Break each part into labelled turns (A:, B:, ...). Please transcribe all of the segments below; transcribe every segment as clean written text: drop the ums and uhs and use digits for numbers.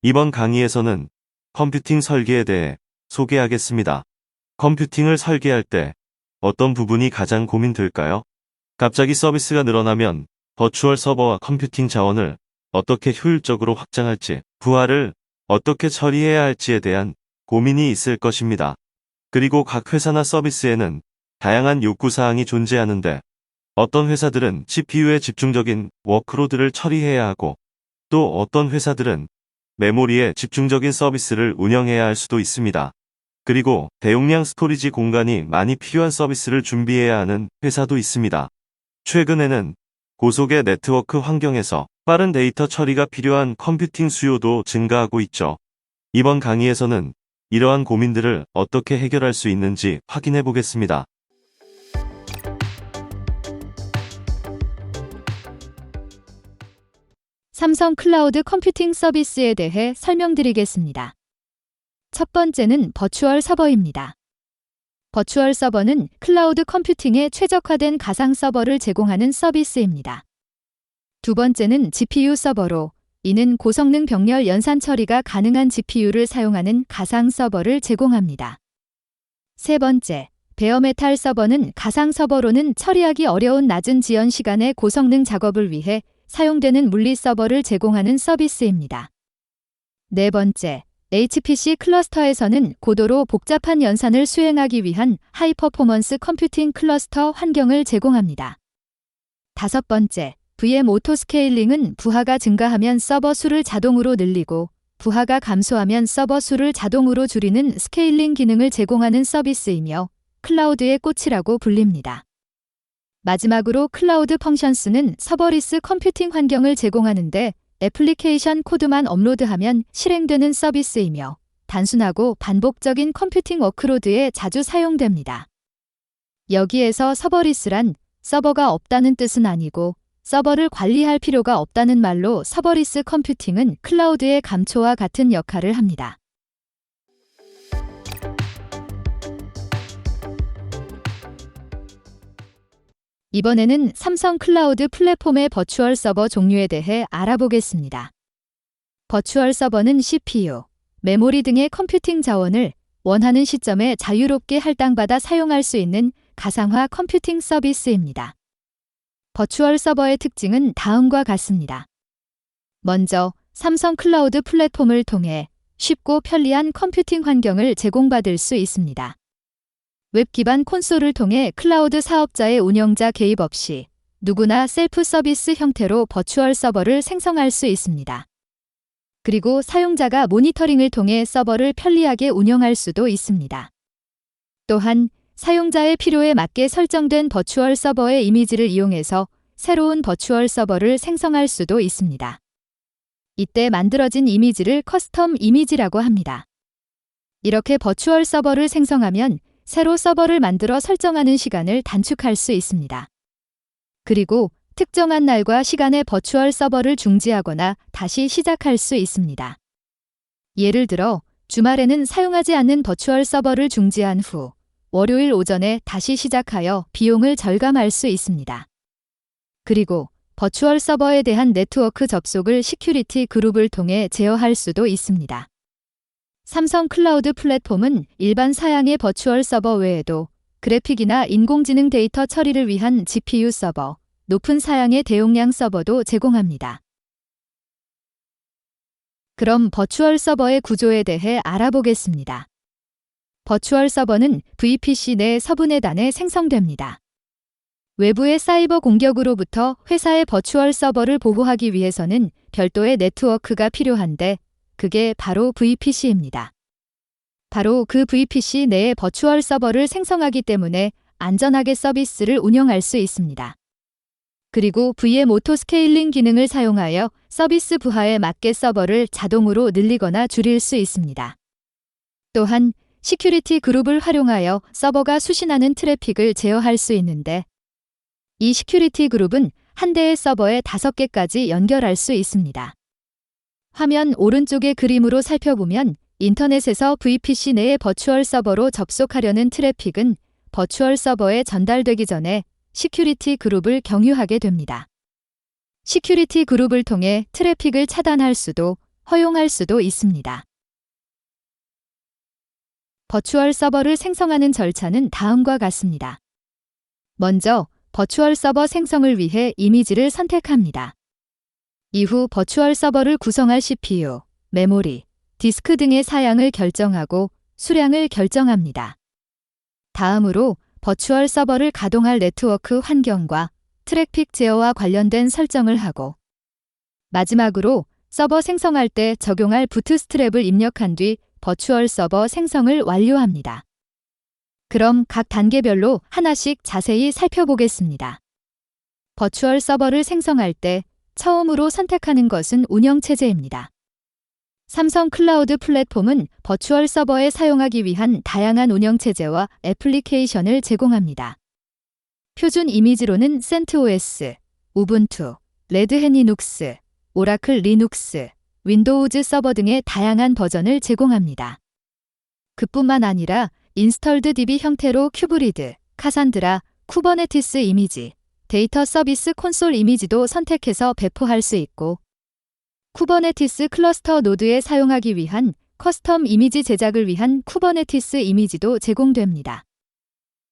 A: 이번 강의에서는 컴퓨팅 설계에 대해 소개하겠습니다. 컴퓨팅을 설계할 때 어떤 부분이 가장 고민될까요? 갑자기 서비스가 늘어나면 버추얼 서버와 컴퓨팅 자원을 어떻게 효율적으로 확장할지, 부하를 어떻게 처리해야 할지에 대한 고민이 있을 것입니다. 그리고 각 회사나 서비스에는 다양한 요구사항이 존재하는데 어떤 회사들은 CPU에 집중적인 워크로드를 처리해야 하고 또 어떤 회사들은 메모리에 집중적인 서비스를 운영해야 할 수도 있습니다. 그리고 대용량 스토리지 공간이 많이 필요한 서비스를 준비해야 하는 회사도 있습니다. 최근에는 고속의 네트워크 환경에서 빠른 데이터 처리가 필요한 컴퓨팅 수요도 증가하고 있죠. 이번 강의에서는 이러한 고민들을 어떻게 해결할 수 있는지 확인해 보겠습니다.
B: 삼성 클라우드 컴퓨팅 서비스에 대해 설명드리겠습니다. 첫 번째는 버추얼 서버입니다. 버추얼 서버는 클라우드 컴퓨팅에 최적화된 가상 서버를 제공하는 서비스입니다. 두 번째는 GPU 서버로, 이는 고성능 병렬 연산 처리가 가능한 GPU를 사용하는 가상 서버를 제공합니다. 세 번째, 베어메탈 서버는 가상 서버로는 처리하기 어려운 낮은 지연 시간의 고성능 작업을 위해 사용되는 물리 서버를 제공하는 서비스입니다. 네 번째, HPC 클러스터에서는 고도로 복잡한 연산을 수행하기 위한 하이 퍼포먼스 컴퓨팅 클러스터 환경을 제공합니다. 다섯 번째, VM 오토 스케일링은 부하가 증가하면 서버 수를 자동으로 늘리고 부하가 감소하면 서버 수를 자동으로 줄이는 스케일링 기능을 제공하는 서비스이며 클라우드의 꽃이라고 불립니다. 마지막으로 클라우드 펑션스는 서버리스 컴퓨팅 환경을 제공하는데 애플리케이션 코드만 업로드하면 실행되는 서비스이며 단순하고 반복적인 컴퓨팅 워크로드에 자주 사용됩니다. 여기에서 서버리스란 서버가 없다는 뜻은 아니고 서버를 관리할 필요가 없다는 말로 서버리스 컴퓨팅은 클라우드의 감초와 같은 역할을 합니다. 이번에는 삼성 클라우드 플랫폼의 버추얼 서버 종류에 대해 알아보겠습니다. 버추얼 서버는 CPU, 메모리 등의 컴퓨팅 자원을 원하는 시점에 자유롭게 할당받아 사용할 수 있는 가상화 컴퓨팅 서비스입니다. 버추얼 서버의 특징은 다음과 같습니다. 먼저, 삼성 클라우드 플랫폼을 통해 쉽고 편리한 컴퓨팅 환경을 제공받을 수 있습니다. 웹 기반 콘솔을 통해 클라우드 사업자의 운영자 개입 없이 누구나 셀프 서비스 형태로 버추얼 서버를 생성할 수 있습니다. 그리고 사용자가 모니터링을 통해 서버를 편리하게 운영할 수도 있습니다. 또한 사용자의 필요에 맞게 설정된 버추얼 서버의 이미지를 이용해서 새로운 버추얼 서버를 생성할 수도 있습니다. 이때 만들어진 이미지를 커스텀 이미지라고 합니다. 이렇게 버추얼 서버를 생성하면 새로 서버를 만들어 설정하는 시간을 단축할 수 있습니다. 그리고 특정한 날과 시간에 버추얼 서버를 중지하거나 다시 시작할 수 있습니다. 예를 들어 주말에는 사용하지 않는 버추얼 서버를 중지한 후 월요일 오전에 다시 시작하여 비용을 절감할 수 있습니다. 그리고 버추얼 서버에 대한 네트워크 접속을 시큐리티 그룹을 통해 제어할 수도 있습니다. 삼성 클라우드 플랫폼은 일반 사양의 버추얼 서버 외에도 그래픽이나 인공지능 데이터 처리를 위한 GPU 서버, 높은 사양의 대용량 서버도 제공합니다. 그럼 버추얼 서버의 구조에 대해 알아보겠습니다. 버추얼 서버는 VPC 내 서브넷 안에 생성됩니다. 외부의 사이버 공격으로부터 회사의 버추얼 서버를 보호하기 위해서는 별도의 네트워크가 필요한데 그게 바로 VPC입니다. 바로 그 VPC 내에 버추얼 서버를 생성하기 때문에 안전하게 서비스를 운영할 수 있습니다. 그리고 VM 오토 스케일링 기능을 사용하여 서비스 부하에 맞게 서버를 자동으로 늘리거나 줄일 수 있습니다. 또한 시큐리티 그룹을 활용하여 서버가 수신하는 트래픽을 제어할 수 있는데 이 시큐리티 그룹은 한 대의 서버에 5개까지 연결할 수 있습니다. 화면 오른쪽의 그림으로 살펴보면 인터넷에서 VPC 내의 버추얼 서버로 접속하려는 트래픽은 버추얼 서버에 전달되기 전에 시큐리티 그룹을 경유하게 됩니다. 시큐리티 그룹을 통해 트래픽을 차단할 수도 허용할 수도 있습니다. 버추얼 서버를 생성하는 절차는 다음과 같습니다. 먼저 버추얼 서버 생성을 위해 이미지를 선택합니다. 이후 버추얼 서버를 구성할 CPU, 메모리, 디스크 등의 사양을 결정하고 수량을 결정합니다. 다음으로 버추얼 서버를 가동할 네트워크 환경과 트래픽 제어와 관련된 설정을 하고 마지막으로 서버 생성할 때 적용할 부트스트랩을 입력한 뒤 버추얼 서버 생성을 완료합니다. 그럼 각 단계별로 하나씩 자세히 살펴보겠습니다. 버추얼 서버를 생성할 때 처음으로 선택하는 것은 운영체제입니다. 삼성 클라우드 플랫폼은 버추얼 서버에 사용하기 위한 다양한 운영체제와 애플리케이션을 제공합니다. 표준 이미지로는 CentOS, 우분투, 레드햇 리눅스, 오라클 리눅스, 윈도우즈 서버 등의 다양한 버전을 제공합니다. 그뿐만 아니라 인스톨드 DB 형태로 큐브리드, 카산드라, 쿠버네티스 이미지, 데이터 서비스 콘솔 이미지도 선택해서 배포할 수 있고 쿠버네티스 클러스터 노드에 사용하기 위한 커스텀 이미지 제작을 위한 쿠버네티스 이미지도 제공됩니다.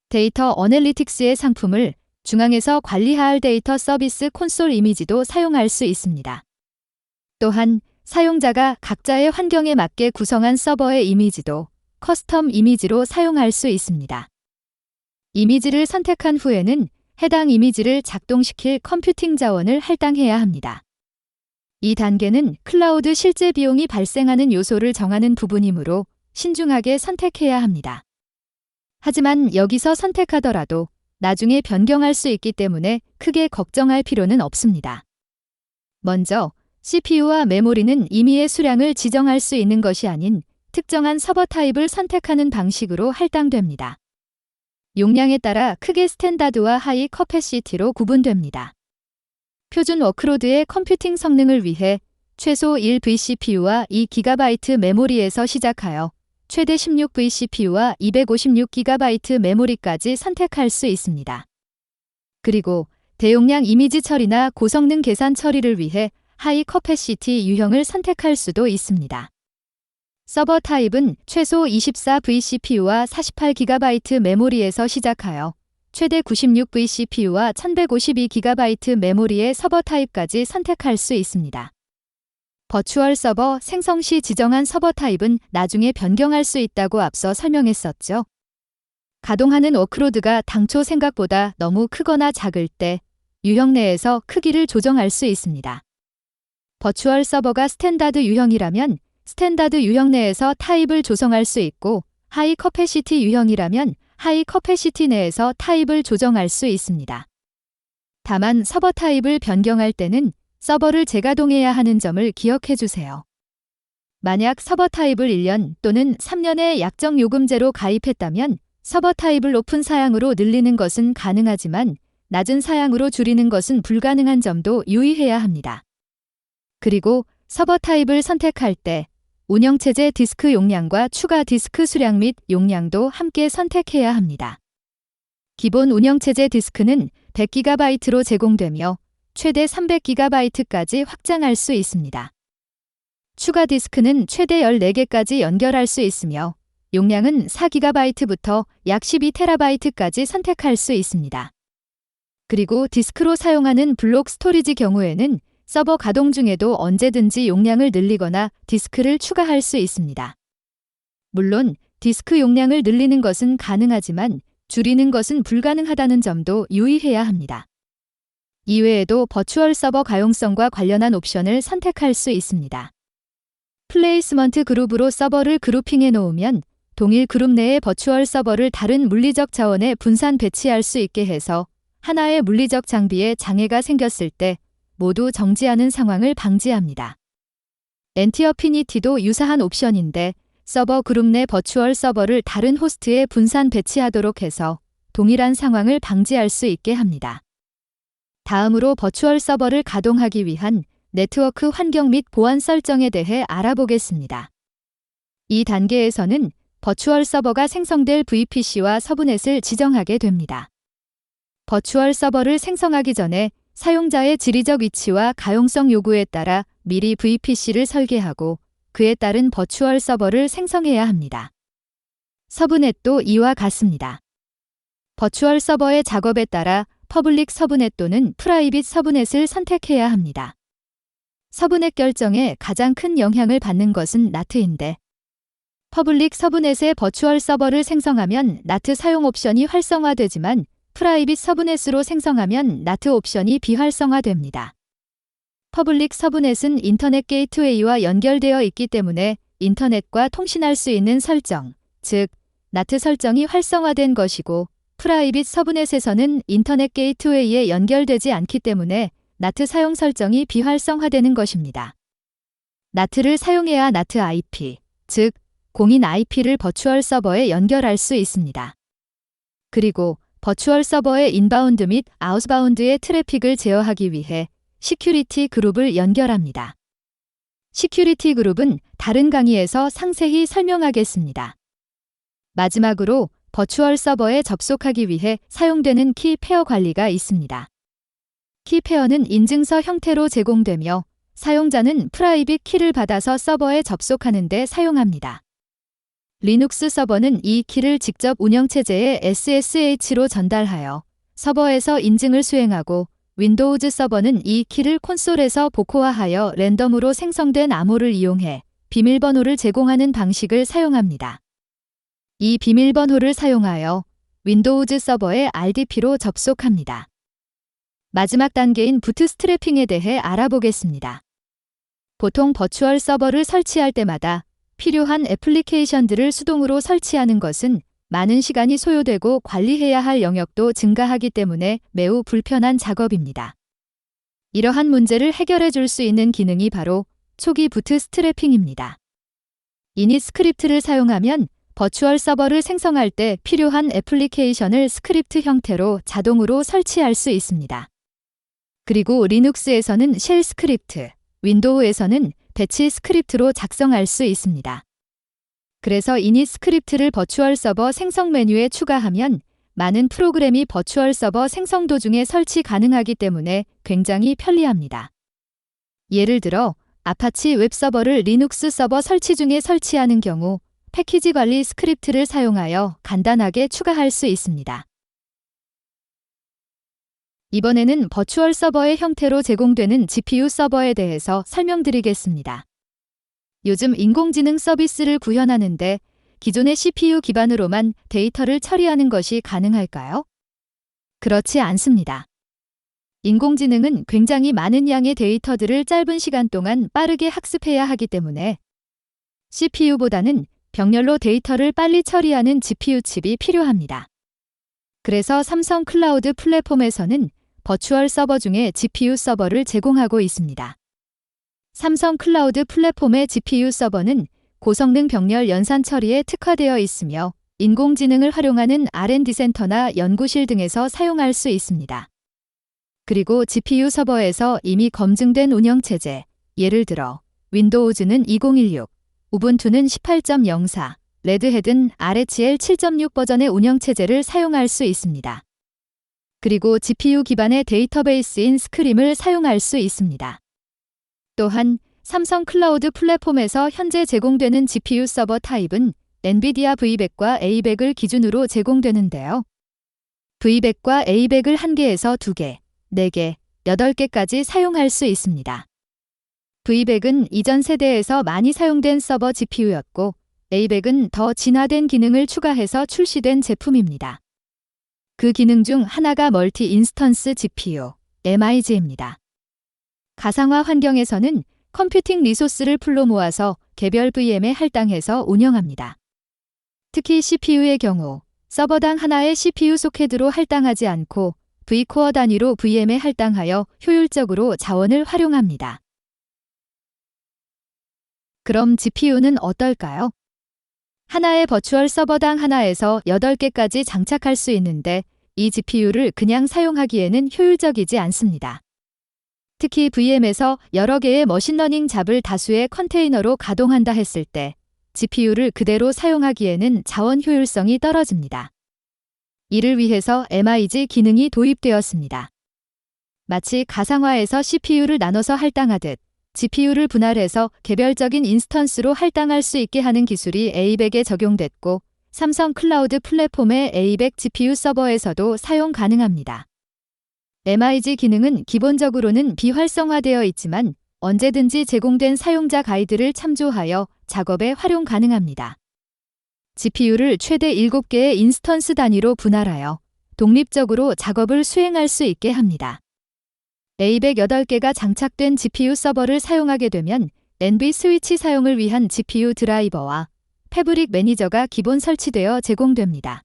B: 데이터 어널리틱스의 상품을 중앙에서 관리할 데이터 서비스 콘솔 이미지도 사용할 수 있습니다. 또한 사용자가 각자의 환경에 맞게 구성한 서버의 이미지도 커스텀 이미지로 사용할 수 있습니다. 이미지를 선택한 후에는 해당 이미지를 작동시킬 컴퓨팅 자원을 할당해야 합니다. 이 단계는 클라우드 실제 비용이 발생하는 요소를 정하는 부분이므로 신중하게 선택해야 합니다. 하지만 여기서 선택하더라도 나중에 변경할 수 있기 때문에 크게 걱정할 필요는 없습니다. 먼저 CPU와 메모리는 임의의 수량을 지정할 수 있는 것이 아닌 특정한 서버 타입을 선택하는 방식으로 할당됩니다. 용량에 따라 크게 스탠다드와 하이 커패시티로 구분됩니다. 표준 워크로드의 컴퓨팅 성능을 위해 최소 1vCPU와 2GB 메모리에서 시작하여 최대 16vCPU와 256GB 메모리까지 선택할 수 있습니다. 그리고 대용량 이미지 처리나 고성능 계산 처리를 위해 하이 커패시티 유형을 선택할 수도 있습니다. 서버 타입은 최소 24vCPU와 48GB 메모리에서 시작하여 최대 96vCPU와 1152GB 메모리의 서버 타입까지 선택할 수 있습니다. 버추얼 서버 생성 시 지정한 서버 타입은 나중에 변경할 수 있다고 앞서 설명했었죠. 가동하는 워크로드가 당초 생각보다 너무 크거나 작을 때 유형 내에서 크기를 조정할 수 있습니다. 버추얼 서버가 스탠다드 유형이라면 스탠다드 유형 내에서 타입을 조성할 수 있고 하이 커패시티 유형이라면 하이 커패시티 내에서 타입을 조정할 수 있습니다. 다만 서버 타입을 변경할 때는 서버를 재가동해야 하는 점을 기억해 주세요. 만약 서버 타입을 1년 또는 3년의 약정 요금제로 가입했다면 서버 타입을 높은 사양으로 늘리는 것은 가능하지만 낮은 사양으로 줄이는 것은 불가능한 점도 유의해야 합니다. 그리고 서버 타입을 선택할 때 운영체제 디스크 용량과 추가 디스크 수량 및 용량도 함께 선택해야 합니다. 기본 운영체제 디스크는 100GB로 제공되며 최대 300GB까지 확장할 수 있습니다. 추가 디스크는 최대 14개까지 연결할 수 있으며 용량은 4GB부터 약 12TB까지 선택할 수 있습니다. 그리고 디스크로 사용하는 블록 스토리지 경우에는 서버 가동 중에도 언제든지 용량을 늘리거나 디스크를 추가할 수 있습니다. 물론 디스크 용량을 늘리는 것은 가능하지만 줄이는 것은 불가능하다는 점도 유의해야 합니다. 이외에도 버추얼 서버 가용성과 관련한 옵션을 선택할 수 있습니다. 플레이스먼트 그룹으로 서버를 그룹핑해 놓으면 동일 그룹 내의 버추얼 서버를 다른 물리적 자원에 분산 배치할 수 있게 해서 하나의 물리적 장비에 장애가 생겼을 때 모두 정지하는 상황을 방지합니다. 엔티어피니티도 유사한 옵션인데 서버 그룹 내 버추얼 서버를 다른 호스트에 분산 배치하도록 해서 동일한 상황을 방지할 수 있게 합니다. 다음으로 버추얼 서버를 가동하기 위한 네트워크 환경 및 보안 설정에 대해 알아보겠습니다. 이 단계에서는 버추얼 서버가 생성될 VPC와 서브넷을 지정하게 됩니다. 버추얼 서버를 생성하기 전에 사용자의 지리적 위치와 가용성 요구에 따라 미리 VPC를 설계하고 그에 따른 버추얼 서버를 생성해야 합니다. 서브넷도 이와 같습니다. 버추얼 서버의 작업에 따라 퍼블릭 서브넷 또는 프라이빗 서브넷을 선택해야 합니다. 서브넷 결정에 가장 큰 영향을 받는 것은 NAT인데 퍼블릭 서브넷에 버추얼 서버를 생성하면 NAT 사용 옵션이 활성화되지만 프라이빗 서브넷으로 생성하면 NAT 옵션이 비활성화됩니다. 퍼블릭 서브넷은 인터넷 게이트웨이와 연결되어 있기 때문에 인터넷과 통신할 수 있는 설정, 즉 NAT 설정이 활성화된 것이고 프라이빗 서브넷에서는 인터넷 게이트웨이에 연결되지 않기 때문에 NAT 사용 설정이 비활성화되는 것입니다. NAT를 사용해야 NAT IP, 즉 공인 IP를 버추얼 서버에 연결할 수 있습니다. 그리고 버추얼 서버의 인바운드 및 아웃바운드의 트래픽을 제어하기 위해 시큐리티 그룹을 연결합니다. 시큐리티 그룹은 다른 강의에서 상세히 설명하겠습니다. 마지막으로 버추얼 서버에 접속하기 위해 사용되는 키 페어 관리가 있습니다. 키 페어는 인증서 형태로 제공되며 사용자는 프라이빗 키를 받아서 서버에 접속하는 데 사용합니다. 리눅스 서버는 이 키를 직접 운영체제에 SSH로 전달하여 서버에서 인증을 수행하고 윈도우즈 서버는 이 키를 콘솔에서 복호화하여 랜덤으로 생성된 암호를 이용해 비밀번호를 제공하는 방식을 사용합니다. 이 비밀번호를 사용하여 윈도우즈 서버의 RDP로 접속합니다. 마지막 단계인 부트스트래핑에 대해 알아보겠습니다. 보통 버추얼 서버를 설치할 때마다 필요한 애플리케이션들을 수동으로 설치하는 것은 많은 시간이 소요되고 관리해야 할 영역도 증가하기 때문에 매우 불편한 작업입니다. 이러한 문제를 해결해 줄 수 있는 기능이 바로 초기 부트스트래핑입니다. 이닛 스크립트를 사용하면 버추얼 서버를 생성할 때 필요한 애플리케이션을 스크립트 형태로 자동으로 설치할 수 있습니다. 그리고 리눅스에서는 쉘 스크립트, 윈도우에서는 배치 스크립트로 작성할 수 있습니다. 그래서 이닛 스크립트를 버추얼 서버 생성 메뉴에 추가하면 많은 프로그램이 버추얼 서버 생성 도중에 설치 가능하기 때문에 굉장히 편리합니다. 예를 들어 아파치 웹서버를 리눅스 서버 설치 중에 설치하는 경우 패키지 관리 스크립트를 사용하여 간단하게 추가할 수 있습니다. 이번에는 버추얼 서버의 형태로 제공되는 GPU 서버에 대해서 설명드리겠습니다. 요즘 인공지능 서비스를 구현하는데 기존의 CPU 기반으로만 데이터를 처리하는 것이 가능할까요? 그렇지 않습니다. 인공지능은 굉장히 많은 양의 데이터들을 짧은 시간 동안 빠르게 학습해야 하기 때문에 CPU보다는 병렬로 데이터를 빨리 처리하는 GPU 칩이 필요합니다. 그래서 삼성 클라우드 플랫폼에서는 버추얼 서버 중에 GPU 서버를 제공하고 있습니다. 삼성 클라우드 플랫폼의 GPU 서버는 고성능 병렬 연산 처리에 특화되어 있으며 인공지능을 활용하는 R&D 센터나 연구실 등에서 사용할 수 있습니다. 그리고 GPU 서버에서 이미 검증된 운영체제, 예를 들어 윈도우즈는 2016, 우분투는 18.04, 레드햇은 RHEL 7.6 버전의 운영체제를 사용할 수 있습니다. 그리고 GPU 기반의 데이터베이스인 스크림을 사용할 수 있습니다. 또한 삼성 클라우드 플랫폼에서 현재 제공되는 GPU 서버 타입은 엔비디아 V100과 A100을 기준으로 제공되는데요. V100과 A100을 1개에서 2개, 4개, 8개까지 사용할 수 있습니다. V100은 이전 세대에서 많이 사용된 서버 GPU였고 A100은 더 진화된 기능을 추가해서 출시된 제품입니다. 그 기능 중 하나가 멀티 인스턴스 GPU, MIG입니다. 가상화 환경에서는 컴퓨팅 리소스를 풀로 모아서 개별 VM에 할당해서 운영합니다. 특히 CPU의 경우 서버당 하나의 CPU 소켓으로 할당하지 않고 V코어 단위로 VM에 할당하여 효율적으로 자원을 활용합니다. 그럼 GPU는 어떨까요? 하나의 버추얼 서버당 하나에서 8개까지 장착할 수 있는데 이 GPU를 그냥 사용하기에는 효율적이지 않습니다. 특히 VM에서 여러 개의 머신러닝 잡을 다수의 컨테이너로 가동한다 했을 때 GPU를 그대로 사용하기에는 자원 효율성이 떨어집니다. 이를 위해서 MIG 기능이 도입되었습니다. 마치 가상화에서 CPU를 나눠서 할당하듯 GPU를 분할해서 개별적인 인스턴스로 할당할 수 있게 하는 기술이 A100에 적용됐고, 삼성 클라우드 플랫폼의 A100 GPU 서버에서도 사용 가능합니다. MIG 기능은 기본적으로는 비활성화되어 있지만 언제든지 제공된 사용자 가이드를 참조하여 작업에 활용 가능합니다. GPU를 최대 7개의 인스턴스 단위로 분할하여 독립적으로 작업을 수행할 수 있게 합니다. A108개가 장착된 GPU 서버를 사용하게 되면 NV 스위치 사용을 위한 GPU 드라이버와 패브릭 매니저가 기본 설치되어 제공됩니다.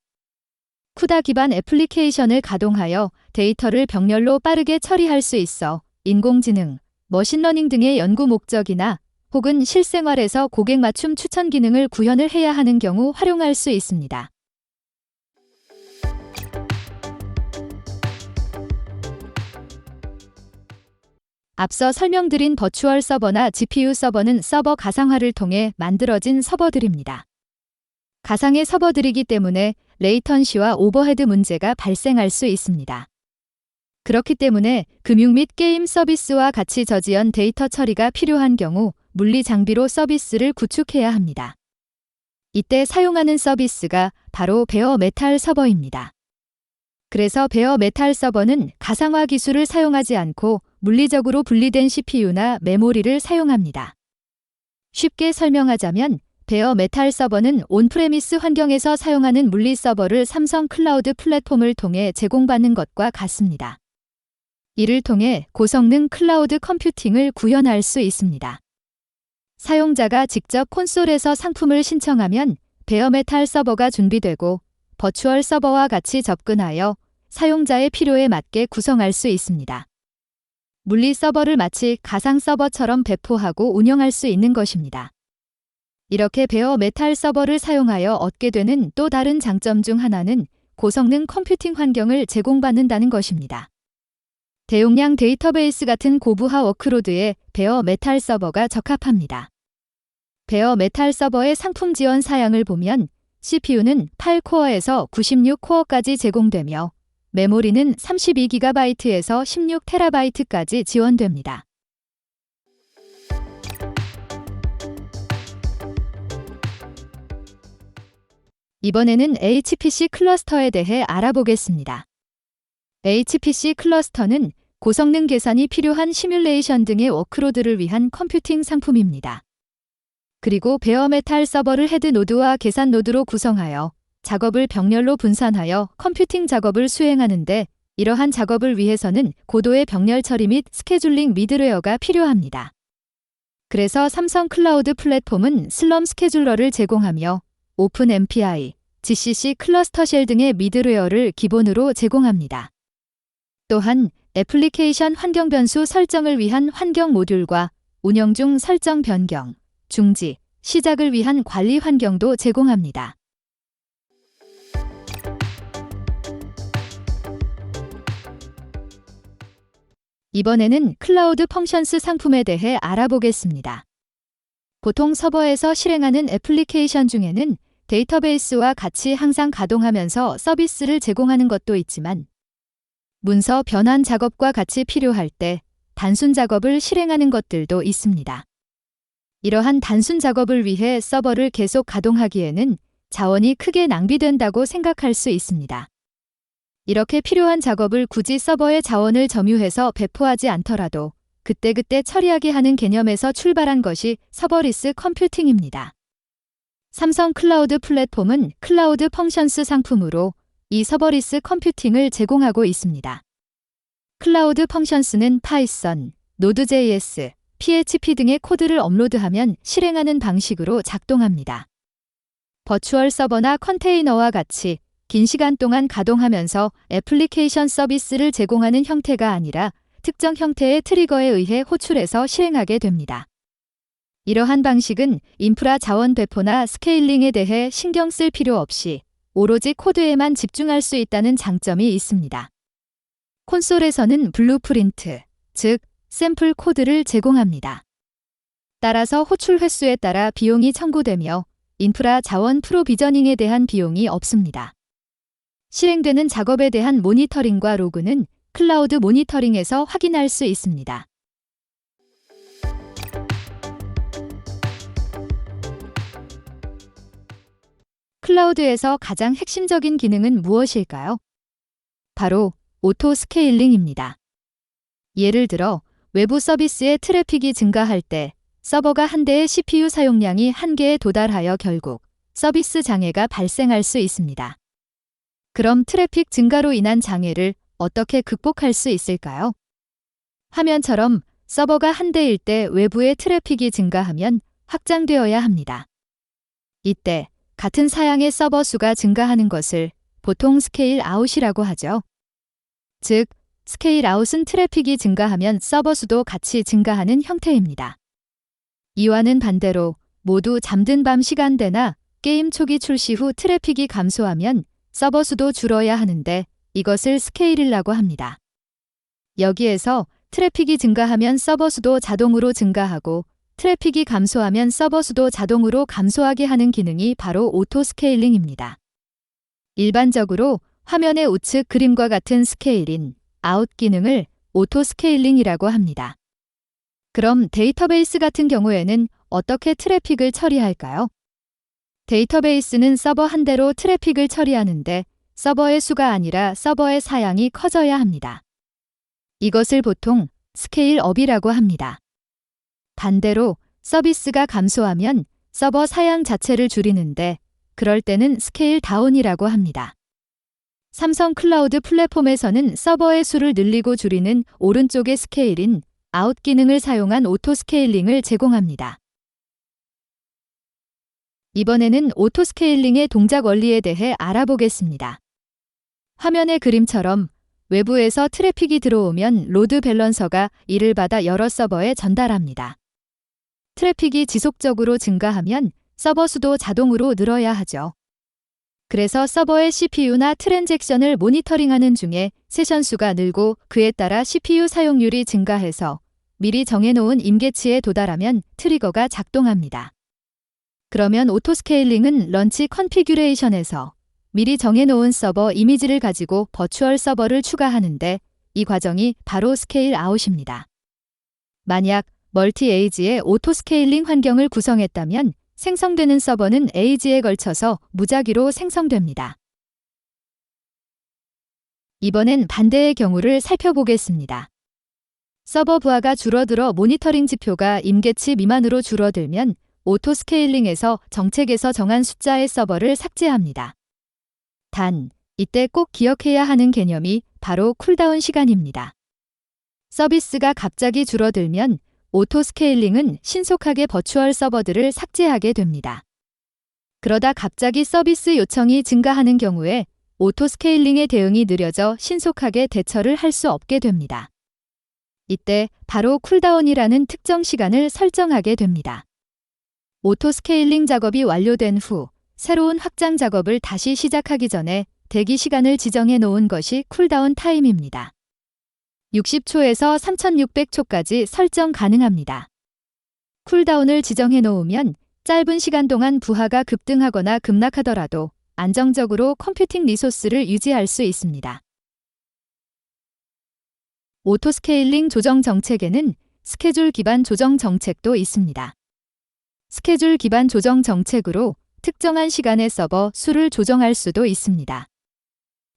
B: 쿠다 기반 애플리케이션을 가동하여 데이터를 병렬로 빠르게 처리할 수 있어 인공지능, 머신러닝 등의 연구 목적이나 혹은 실생활에서 고객 맞춤 추천 기능을 구현을 해야 하는 경우 활용할 수 있습니다. 앞서 설명드린 버추얼 서버나 GPU 서버는 서버 가상화를 통해 만들어진 서버들입니다. 가상의 서버들이기 때문에 레이턴시와 오버헤드 문제가 발생할 수 있습니다. 그렇기 때문에 금융 및 게임 서비스와 같이 저지연 데이터 처리가 필요한 경우 물리 장비로 서비스를 구축해야 합니다. 이때 사용하는 서비스가 바로 베어 메탈 서버입니다. 그래서 베어 메탈 서버는 가상화 기술을 사용하지 않고 물리적으로 분리된 CPU나 메모리를 사용합니다. 쉽게 설명하자면 베어 메탈 서버는 온프레미스 환경에서 사용하는 물리 서버를 삼성 클라우드 플랫폼을 통해 제공받는 것과 같습니다. 이를 통해 고성능 클라우드 컴퓨팅을 구현할 수 있습니다. 사용자가 직접 콘솔에서 상품을 신청하면 베어 메탈 서버가 준비되고 버추얼 서버와 같이 접근하여 사용자의 필요에 맞게 구성할 수 있습니다. 물리 서버를 마치 가상 서버처럼 배포하고 운영할 수 있는 것입니다. 이렇게 베어 메탈 서버를 사용하여 얻게 되는 또 다른 장점 중 하나는 고성능 컴퓨팅 환경을 제공받는다는 것입니다. 대용량 데이터베이스 같은 고부하 워크로드에 베어 메탈 서버가 적합합니다. 베어 메탈 서버의 상품 지원 사양을 보면 CPU는 8코어에서 96코어까지 제공되며 메모리는 32GB에서 16TB까지 지원됩니다. 이번에는 HPC 클러스터에 대해 알아보겠습니다. HPC 클러스터는 고성능 계산이 필요한 시뮬레이션 등의 워크로드를 위한 컴퓨팅 상품입니다. 그리고 베어 메탈 서버를 헤드 노드와 계산 노드로 구성하여 작업을 병렬로 분산하여 컴퓨팅 작업을 수행하는데 이러한 작업을 위해서는 고도의 병렬 처리 및 스케줄링 미들웨어가 필요합니다. 그래서 삼성 클라우드 플랫폼은 슬럼 스케줄러를 제공하며 오픈 MPI, GCC 클러스터 쉘 등의 미들웨어를 기본으로 제공합니다. 또한 애플리케이션 환경 변수 설정을 위한 환경 모듈과 운영 중 설정 변경, 중지, 시작을 위한 관리 환경도 제공합니다. 이번에는 클라우드 펑션스 상품에 대해 알아보겠습니다. 보통 서버에서 실행하는 애플리케이션 중에는 데이터베이스와 같이 항상 가동하면서 서비스를 제공하는 것도 있지만 문서 변환 작업과 같이 필요할 때 단순 작업을 실행하는 것들도 있습니다. 이러한 단순 작업을 위해 서버를 계속 가동하기에는 자원이 크게 낭비된다고 생각할 수 있습니다. 이렇게 필요한 작업을 굳이 서버에 자원을 점유해서 배포하지 않더라도 그때그때 처리하게 하는 개념에서 출발한 것이 서버리스 컴퓨팅입니다. 삼성 클라우드 플랫폼은 클라우드 펑션스 상품으로 이 서버리스 컴퓨팅을 제공하고 있습니다. 클라우드 펑션스는 파이썬, 노드.js, PHP 등의 코드를 업로드하면 실행하는 방식으로 작동합니다. 버추얼 서버나 컨테이너와 같이 긴 시간 동안 가동하면서 애플리케이션 서비스를 제공하는 형태가 아니라 특정 형태의 트리거에 의해 호출해서 실행하게 됩니다. 이러한 방식은 인프라 자원 배포나 스케일링에 대해 신경 쓸 필요 없이 오로지 코드에만 집중할 수 있다는 장점이 있습니다. 콘솔에서는 블루프린트, 즉 샘플 코드를 제공합니다. 따라서 호출 횟수에 따라 비용이 청구되며 인프라 자원 프로비저닝에 대한 비용이 없습니다. 실행되는 작업에 대한 모니터링과 로그는 클라우드 모니터링에서 확인할 수 있습니다. 클라우드에서 가장 핵심적인 기능은 무엇일까요? 바로 오토 스케일링입니다. 예를 들어 외부 서비스의 트래픽이 증가할 때 서버가 한 대의 CPU 사용량이 한계에 도달하여 결국 서비스 장애가 발생할 수 있습니다. 그럼 트래픽 증가로 인한 장애를 어떻게 극복할 수 있을까요? 화면처럼 서버가 한 대일 때 외부의 트래픽이 증가하면 확장되어야 합니다. 이때 같은 사양의 서버 수가 증가하는 것을 보통 스케일 아웃이라고 하죠. 즉, 스케일 아웃은 트래픽이 증가하면 서버 수도 같이 증가하는 형태입니다. 이와는 반대로 모두 잠든 밤 시간대나 게임 초기 출시 후 트래픽이 감소하면 서버 수도 줄어야 하는데 이것을 스케일이라고 합니다. 여기에서 트래픽이 증가하면 서버 수도 자동으로 증가하고 트래픽이 감소하면 서버 수도 자동으로 감소하게 하는 기능이 바로 오토 스케일링입니다. 일반적으로 화면의 우측 그림과 같은 스케일인 아웃 기능을 오토 스케일링이라고 합니다. 그럼 데이터베이스 같은 경우에는 어떻게 트래픽을 처리할까요? 데이터베이스는 서버 한 대로 트래픽을 처리하는데 서버의 수가 아니라 서버의 사양이 커져야 합니다. 이것을 보통 스케일업이라고 합니다. 반대로 서비스가 감소하면 서버 사양 자체를 줄이는데 그럴 때는 스케일 다운이라고 합니다. 삼성 클라우드 플랫폼에서는 서버의 수를 늘리고 줄이는 오른쪽의 스케일인 아웃 기능을 사용한 오토 스케일링을 제공합니다. 이번에는 오토 스케일링의 동작 원리에 대해 알아보겠습니다. 화면의 그림처럼 외부에서 트래픽이 들어오면 로드 밸런서가 이를 받아 여러 서버에 전달합니다. 트래픽이 지속적으로 증가하면 서버 수도 자동으로 늘어야 하죠. 그래서 서버의 CPU나 트랜잭션을 모니터링하는 중에 세션 수가 늘고 그에 따라 CPU 사용률이 증가해서 미리 정해놓은 임계치에 도달하면 트리거가 작동합니다. 그러면 오토 스케일링은 런치 컨피규레이션에서 미리 정해놓은 서버 이미지를 가지고 버추얼 서버를 추가하는데 이 과정이 바로 스케일 아웃입니다. 만약 멀티 에이지의 오토 스케일링 환경을 구성했다면 생성되는 서버는 에이지에 걸쳐서 무작위로 생성됩니다. 이번엔 반대의 경우를 살펴보겠습니다. 서버 부하가 줄어들어 모니터링 지표가 임계치 미만으로 줄어들면 오토 스케일링에서 정책에서 정한 숫자의 서버를 삭제합니다. 단, 이때 꼭 기억해야 하는 개념이 바로 쿨다운 시간입니다. 서비스가 갑자기 줄어들면 오토 스케일링은 신속하게 버추얼 서버들을 삭제하게 됩니다. 그러다 갑자기 서비스 요청이 증가하는 경우에 오토 스케일링의 대응이 느려져 신속하게 대처를 할 수 없게 됩니다. 이때 바로 쿨다운이라는 특정 시간을 설정하게 됩니다. 오토 스케일링 작업이 완료된 후 새로운 확장 작업을 다시 시작하기 전에 대기 시간을 지정해 놓은 것이 쿨다운 타임입니다. 60초에서 3600초까지 설정 가능합니다. 쿨다운을 지정해 놓으면 짧은 시간 동안 부하가 급등하거나 급락하더라도 안정적으로 컴퓨팅 리소스를 유지할 수 있습니다. 오토 스케일링 조정 정책에는 스케줄 기반 조정 정책도 있습니다. 스케줄 기반 조정 정책으로 특정한 시간의 서버 수를 조정할 수도 있습니다.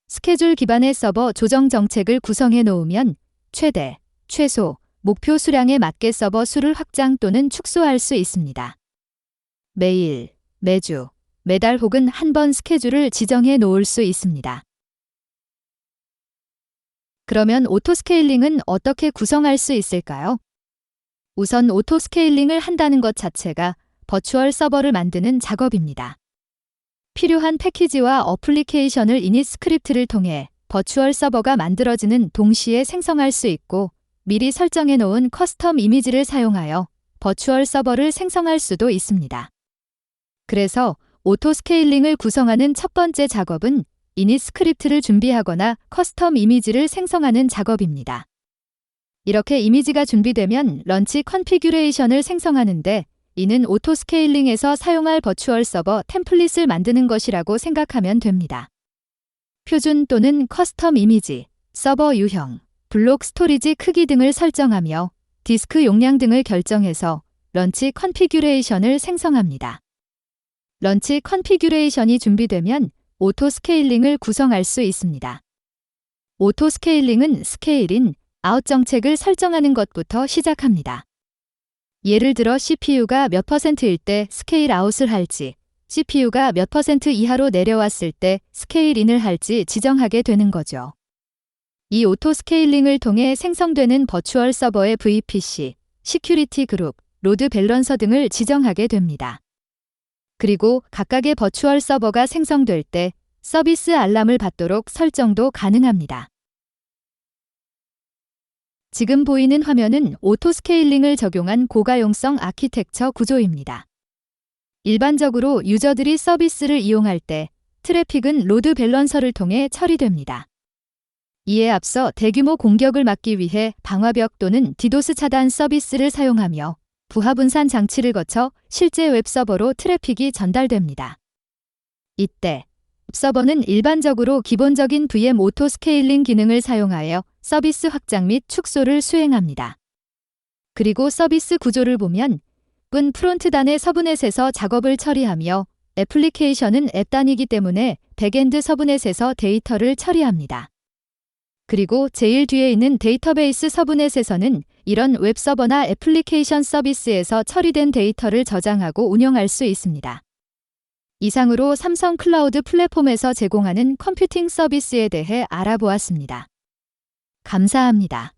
B: 스케줄 기반의 서버 조정 정책을 구성해 놓으면 최대, 최소, 목표 수량에 맞게 서버 수를 확장 또는 축소할 수 있습니다. 매일, 매주, 매달 혹은 한 번 스케줄을 지정해 놓을 수 있습니다. 그러면 오토 스케일링은 어떻게 구성할 수 있을까요? 우선 오토 스케일링을 한다는 것 자체가 버추얼 서버를 만드는 작업입니다. 필요한 패키지와 어플리케이션을 이닛 스크립트를 통해 버추얼 서버가 만들어지는 동시에 생성할 수 있고 미리 설정해 놓은 커스텀 이미지를 사용하여 버추얼 서버를 생성할 수도 있습니다. 그래서 오토 스케일링을 구성하는 첫 번째 작업은 이닛 스크립트를 준비하거나 커스텀 이미지를 생성하는 작업입니다. 이렇게 이미지가 준비되면 런치 컨피규레이션을 생성하는데 이는 오토 스케일링에서 사용할 버추얼 서버 템플릿을 만드는 것이라고 생각하면 됩니다. 표준 또는 커스텀 이미지, 서버 유형, 블록 스토리지 크기 등을 설정하며 디스크 용량 등을 결정해서 런치 컨피규레이션을 생성합니다. 런치 컨피규레이션이 준비되면 오토 스케일링을 구성할 수 있습니다. 오토 스케일링은 스케일인, 아웃 정책을 설정하는 것부터 시작합니다. 예를 들어 CPU가 몇 %일 때 스케일 아웃을 할지, CPU가 몇 % 이하로 내려왔을 때 스케일 인을 할지 지정하게 되는 거죠. 이 오토 스케일링을 통해 생성되는 버추얼 서버의 VPC, 시큐리티 그룹, 로드 밸런서 등을 지정하게 됩니다. 그리고 각각의 버추얼 서버가 생성될 때 서비스 알람을 받도록 설정도 가능합니다. 지금 보이는 화면은 오토 스케일링을 적용한 고가용성 아키텍처 구조입니다. 일반적으로 유저들이 서비스를 이용할 때 트래픽은 로드 밸런서를 통해 처리됩니다. 이에 앞서 대규모 공격을 막기 위해 방화벽 또는 디도스 차단 서비스를 사용하며 부하 분산 장치를 거쳐 실제 웹서버로 트래픽이 전달됩니다. 이때 웹서버는 일반적으로 기본적인 VM 오토 스케일링 기능을 사용하여 서비스 확장 및 축소를 수행합니다. 그리고 서비스 구조를 보면 은 프론트단의 서브넷에서 작업을 처리하며 애플리케이션은 앱 단위이기 때문에 백엔드 서브넷에서 데이터를 처리합니다. 그리고 제일 뒤에 있는 데이터베이스 서브넷에서는 이런 웹서버나 애플리케이션 서비스에서 처리된 데이터를 저장하고 운영할 수 있습니다. 이상으로 삼성 클라우드 플랫폼에서 제공하는 컴퓨팅 서비스에 대해 알아보았습니다. 감사합니다.